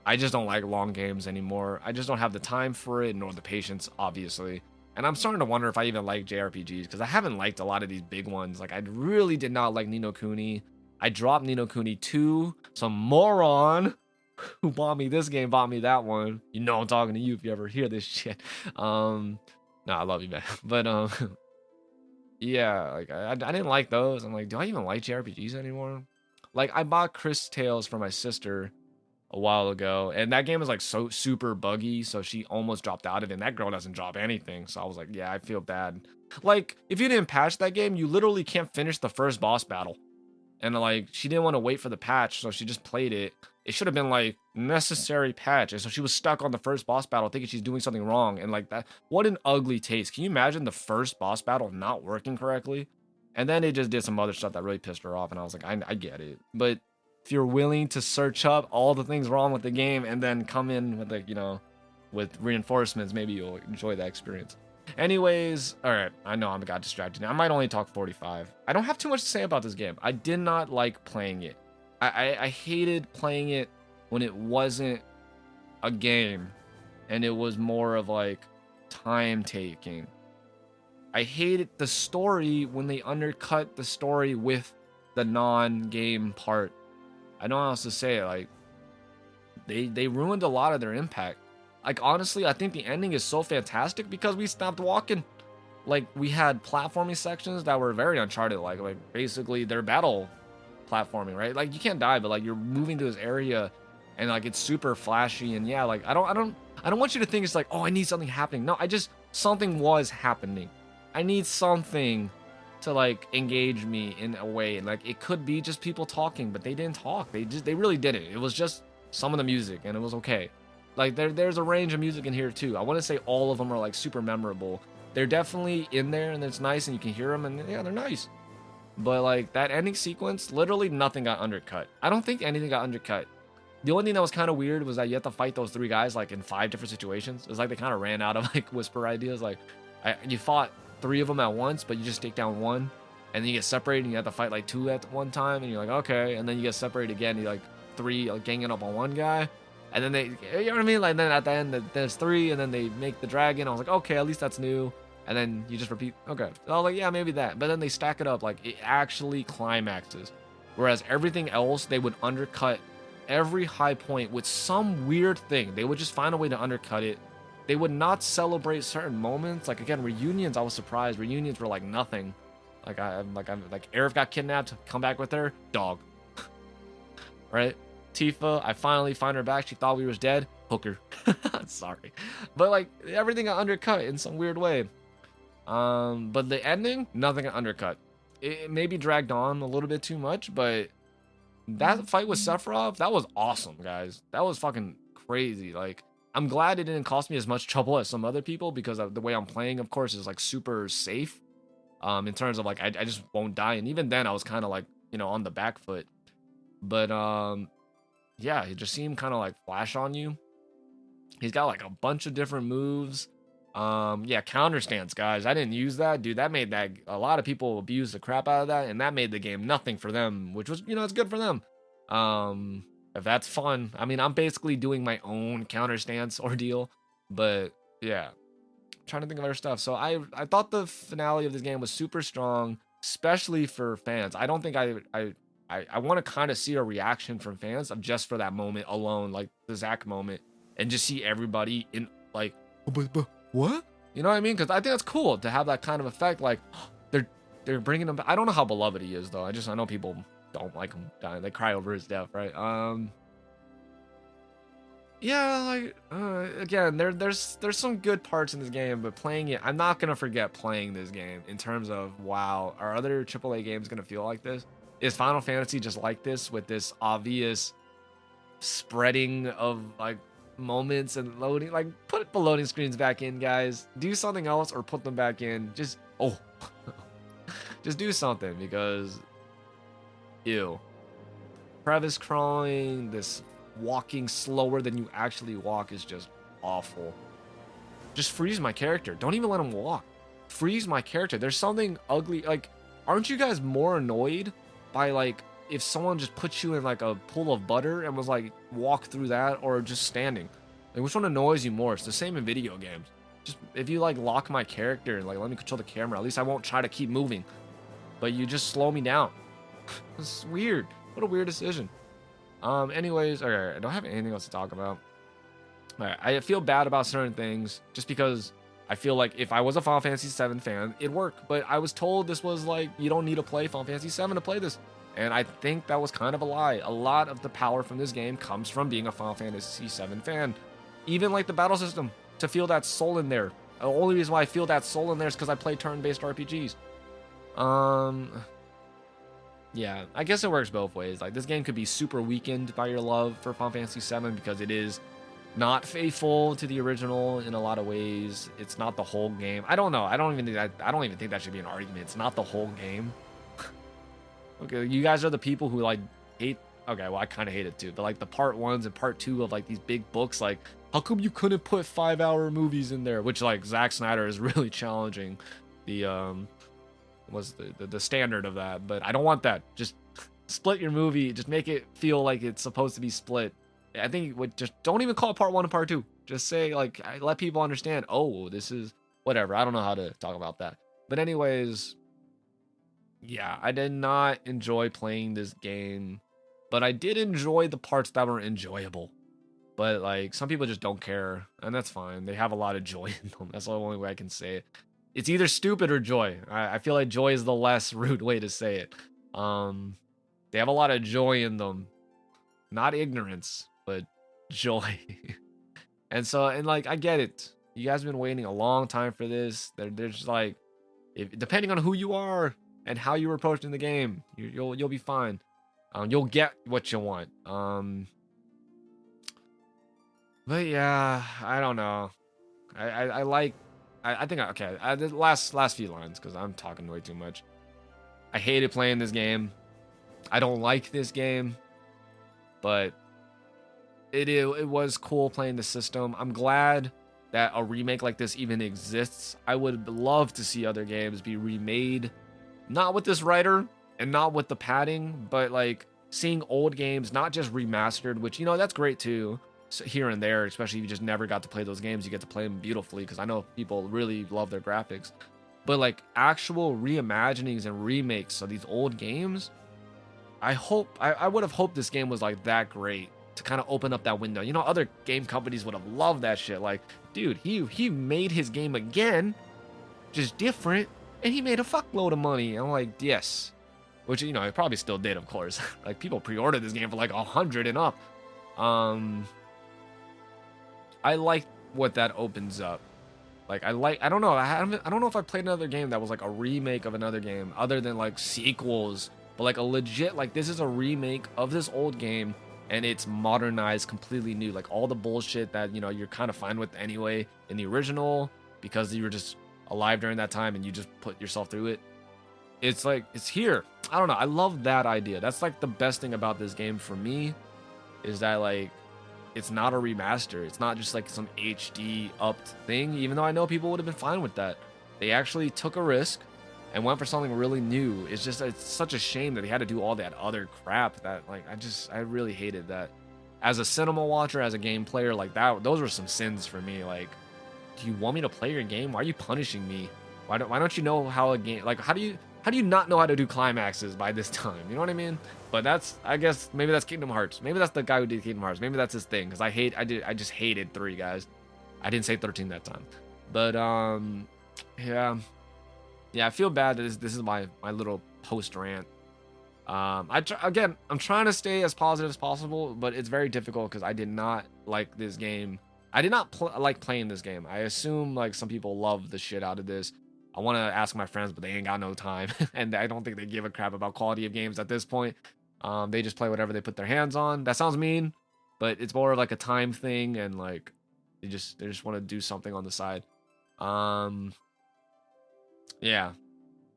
I just don't like long games anymore. I just don't have the time for it, nor the patience, obviously. And I'm starting to wonder if I even like JRPGs, because I haven't liked a lot of these big ones. Like, I really did not like Ni no Kuni. I dropped Ni no Kuni 2. Some moron who bought me this game bought me that one. You know I'm talking to you if you ever hear this shit. No, I love you, man. But, yeah, like, I didn't like those. I'm like, do I even like JRPGs anymore? Like, I bought Chris Tales for my sister a while ago, and that game was like so super buggy, so she almost dropped out of it, and that girl doesn't drop anything, so I was like, yeah, I feel bad. Like, if you didn't patch that game, you literally can't finish the first boss battle, and like, she didn't want to wait for the patch, so she just played it. It should have been like necessary patch, and so she was stuck on the first boss battle thinking she's doing something wrong, and like that, what an ugly taste. Can you imagine the first boss battle not working correctly? And then it just did some other stuff that really pissed her off, and I was like, I get it, but if you're willing to search up all the things wrong with the game and then come in with like, you know, with reinforcements, maybe you'll enjoy that experience. Anyways, all right, I know I got distracted. I might only talk 45. I don't have too much to say about this game. I did not like playing it. I hated playing it when it wasn't a game and it was more of like time taking. I hated the story when they undercut the story with the non-game part. I don't know how else to say it. Like, they ruined a lot of their impact. Like, honestly, I think the ending is so fantastic because we stopped walking. Like, we had platforming sections that were very Uncharted. Like basically they're battle platforming, right? Like, you can't die, but like you're moving to this area, and like it's super flashy. And yeah, like I don't want you to think it's like, oh, I need something happening. No, something was happening. I need something to like engage me in a way, and like it could be just people talking, but they didn't talk. They really didn't. It was just some of the music, and it was okay. Like there's a range of music in here too. I want to say all of them are like super memorable. They're definitely in there, and it's nice, and you can hear them, and yeah, they're nice. But like that ending sequence, literally nothing got undercut. I don't think anything got undercut. The only thing that was kind of weird was that you have to fight those 3 guys like in 5 different situations. It's like they kind of ran out of like whisper ideas. Like you fought 3 of them at once, but you just take down 1, and then you get separated and you have to fight like 2 at one time, and you're like, okay, and then you get separated again, you like 3 like ganging up on 1 guy, and then they, you know what I mean, like then at the end there's 3, and then they make the dragon. I was like, okay, at least that's new. And then you just repeat, okay. So I was like, yeah, maybe that. But then they stack it up, like it actually climaxes, whereas everything else they would undercut every high point with some weird thing. They would just find a way to undercut it. They would not celebrate certain moments. Like again, reunions, I was surprised. Reunions were like nothing. Like Aerith got kidnapped, come back with her, dog. Right? Tifa, I finally find her back. She thought we was dead. Hooker. Sorry. But like everything got undercut in some weird way. But the ending, nothing got undercut. It maybe dragged on a little bit too much, but that fight with Sephiroth, that was awesome, guys. That was fucking crazy. Like, I'm glad it didn't cost me as much trouble as some other people, because the way I'm playing, of course, is like super safe. In terms of like, I just won't die. And even then I was kind of like, you know, on the back foot. But yeah, it just seemed kind of like flash on you. He's got like a bunch of different moves. Yeah, counter stance, guys. I didn't use that, dude. That made that, a lot of people abused the crap out of that, and that made the game nothing for them, which was, you know, it's good for them. If that's fun. I mean, I'm basically doing my own counter stance ordeal, but yeah, I'm trying to think of other stuff. So I thought the finale of this game was super strong, especially for fans. I don't think I want to kind of see a reaction from fans of just for that moment alone, like the Zack moment, and just see everybody in like, what? You know what I mean? Because I think that's cool to have that kind of effect. Like they're bringing him back. I don't know how beloved he is though. I know people don't like him dying. They cry over his death, right? Yeah, like again, there's some good parts in this game, but playing it, I'm not gonna forget playing this game in terms of, wow, are other AAA games gonna feel like this? Is Final Fantasy just like this, with this obvious spreading of like moments and loading? Like, put the loading screens back in, guys. Do something else or put them back in. Just just do something, because ew. Crevice crawling, this walking slower than you actually walk is just awful. Just freeze my character. Don't even let him walk. Freeze my character. There's something ugly. Like, aren't you guys more annoyed by like if someone just puts you in like a pool of butter and was like walk through that, or just standing? Like, which one annoys you more? It's the same in video games. Just if you like lock my character and like let me control the camera, at least I won't try to keep moving. But you just slow me down. It's weird. What a weird decision. Anyways, okay, I don't have anything else to talk about. All right, I feel bad about certain things just because I feel like if I was a Final Fantasy VII fan, it'd work. But I was told this was like, you don't need to play Final Fantasy VII to play this. And I think that was kind of a lie. A lot of the power from this game comes from being a Final Fantasy VII fan. Even like the battle system, to feel that soul in there. The only reason why I feel that soul in there is because I play turn-based RPGs. Yeah, I guess it works both ways. Like, this game could be super weakened by your love for Final Fantasy VII, because it is not faithful to the original in a lot of ways. It's not the whole game. I don't know. I don't even think that should be an argument. It's not the whole game. Okay, you guys are the people who like hate. Okay, well, I kind of hate it too. But like the part 1s and part 2 of like these big books, like how come you couldn't put 5-hour movies in there? Which like Zack Snyder is really challenging the was the standard of that. But I don't want that. Just split your movie. Just make it feel like it's supposed to be split. I think it would just, don't even call it part 1 and part 2. Just say like, let people understand, oh, this is whatever. I don't know how to talk about that. But anyways, yeah, I did not enjoy playing this game, but I did enjoy the parts that were enjoyable. But like, some people just don't care, and that's fine. They have a lot of joy in them. That's the only way I can say it. It's either stupid or joy. I feel like joy is the less rude way to say it. They have a lot of joy in them. Not ignorance, but joy. And like, I get it. You guys have been waiting a long time for this. They're just like, depending on who you are and how you're approaching the game, you'll be fine. You'll get what you want. But yeah, I don't know. I think okay. The last few lines, because I'm talking way too much. I hated playing this game. I don't like this game, but it was cool playing the system. I'm glad that a remake like this even exists. I would love to see other games be remade, not with this writer and not with the padding, but like seeing old games not just remastered, which, you know, that's great too. So here and there, especially if you just never got to play those games, you get to play them beautifully, because I know people really love their graphics. But like actual reimaginings and remakes of these old games, I would have hoped this game was like that great. to kind of open up that window. You know, other game companies would have loved that shit. Like, dude, he made his game again, just different, and he made a fuckload of money. I'm like, yes. Which, you know, it probably still did, of course. Like, people pre-ordered this game for like 100 and up. I like what that opens up. Like, I don't know. I don't know if I played another game that was like a remake of another game other than like sequels, but like a legit, like, this is a remake of this old game and it's modernized, completely new. Like, all the bullshit that, you know, you're kind of fine with anyway in the original because you were just alive during that time and you just put yourself through it. It's like, it's here. I don't know. I love that idea. That's like the best thing about this game for me, is that, like, it's not a remaster. It's not just like some HD upped thing, even though I know people would have been fine with that. They actually took a risk and went for something really new. It's just, it's such a shame that they had to do all that other crap that, like, I really hated that. As a cinema watcher, as a game player, like, that, those were some sins for me. Like, do you want me to play your game? Why are you punishing me? Why don't you know how a game, like, how do you not know how to do climaxes by this time? You know what I mean? But that's, I guess, maybe that's Kingdom Hearts. Maybe that's the guy who did Kingdom Hearts. Maybe that's his thing. Because I just hated 3, guys. I didn't say 13 that time. But, yeah. Yeah, I feel bad that this is my little post rant. Again, I'm trying to stay as positive as possible, but it's very difficult because I did not like this game. I did not like playing this game. I assume, like, some people love the shit out of this. I want to ask my friends, but they ain't got no time. And I don't think they give a crap about quality of games at this point. They just play whatever they put their hands on. That sounds mean, but it's more of like a time thing, and like they just want to do something on the side. Yeah.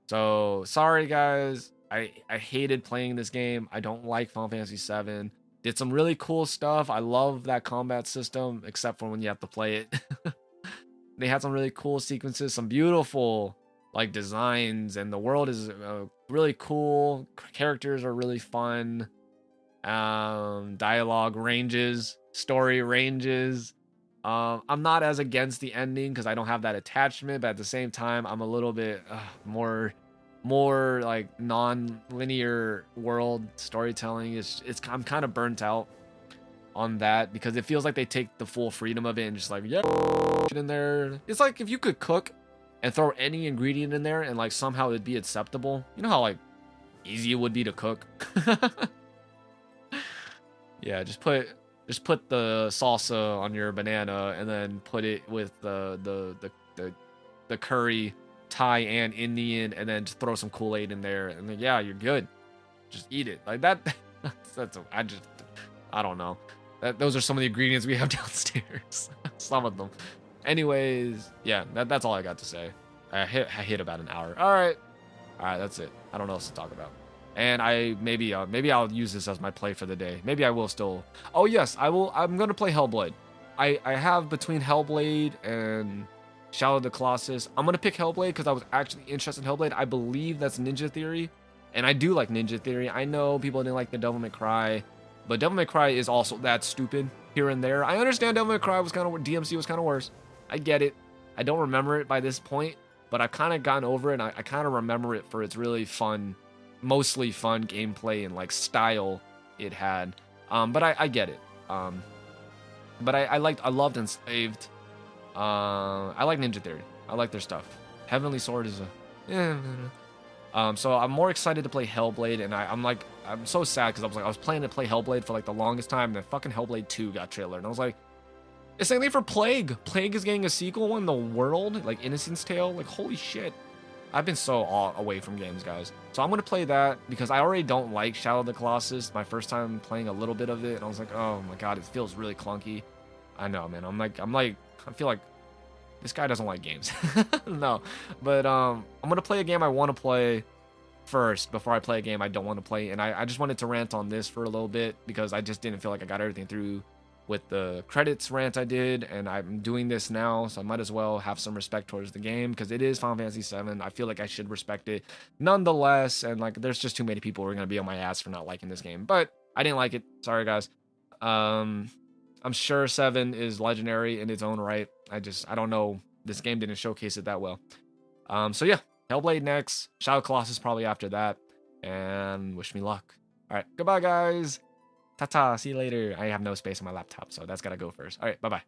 So sorry, guys. I hated playing this game. I don't like Final Fantasy VII. Did some really cool stuff. I love that combat system, except for when you have to play it. They had some really cool sequences, some beautiful, like, designs, and the world is really cool. Characters are really fun. Dialogue ranges, story ranges. I'm not as against the ending because I don't have that attachment, but at the same time, I'm a little bit more like non-linear world storytelling. I'm kind of burnt out on that because it feels like they take the full freedom of it and just like, yeah, in there. It's like if you could cook and throw any ingredient in there and like somehow it'd be acceptable. You know how like easy it would be to cook? Yeah, just put the salsa on your banana and then put it with the curry, Thai and Indian, and then just throw some Kool-Aid in there, and then yeah, you're good. Just eat it like that. I don't know. Those are some of the ingredients we have downstairs. Some of them. Anyways, yeah, that's all I got to say. I hit about an hour. All right, that's it. I don't know what else to talk about. And maybe I'll use this as my play for the day. Maybe I will still. Oh yes, I will. I'm gonna play Hellblade. I have between Hellblade and Shadow of the Colossus. I'm gonna pick Hellblade because I was actually interested in Hellblade. I believe that's Ninja Theory, and I do like Ninja Theory. I know people didn't like the Devil May Cry, but Devil May Cry is also that stupid here and there. I understand Devil May Cry was kind of DMC was kind of worse. I get it. I don't remember it by this point, but I've kind of gotten over it. And I kind of remember it for its really fun, mostly fun gameplay and like style it had. But I get it. But I loved Enslaved. I like Ninja Theory. I like their stuff. Heavenly Sword is so I'm more excited to play Hellblade, and I'm so sad because I was planning to play Hellblade for like the longest time, and then fucking Hellblade 2 got trailer, and I was like, it's same thing for Plague. Plague is getting a sequel in the world, like Innocence Tale. Like, holy shit. I've been so away from games, guys. So I'm gonna play that because I already don't like Shadow of the Colossus. My first time playing a little bit of it, and I was like, oh my god, it feels really clunky. I know, man. I feel like this guy doesn't like games. No, but I'm gonna play a game I want to play first before I play a game I don't want to play, and I just wanted to rant on this for a little bit because I just didn't feel like I got everything through with the credits rant I did, and I'm doing this now, so I might as well have some respect towards the game because it is Final Fantasy VII. I feel like I should respect it nonetheless, and like there's just too many people who are gonna be on my ass for not liking this game, but I didn't like it. Sorry, guys. I'm sure 7 is legendary in its own right. I don't know. This game didn't showcase it that well. So yeah, Hellblade next, Shadow Colossus probably after that, and wish me luck. All right, goodbye, guys. Ta-ta. See you later. I have no space on my laptop, so that's gotta go first. All right. Bye-bye.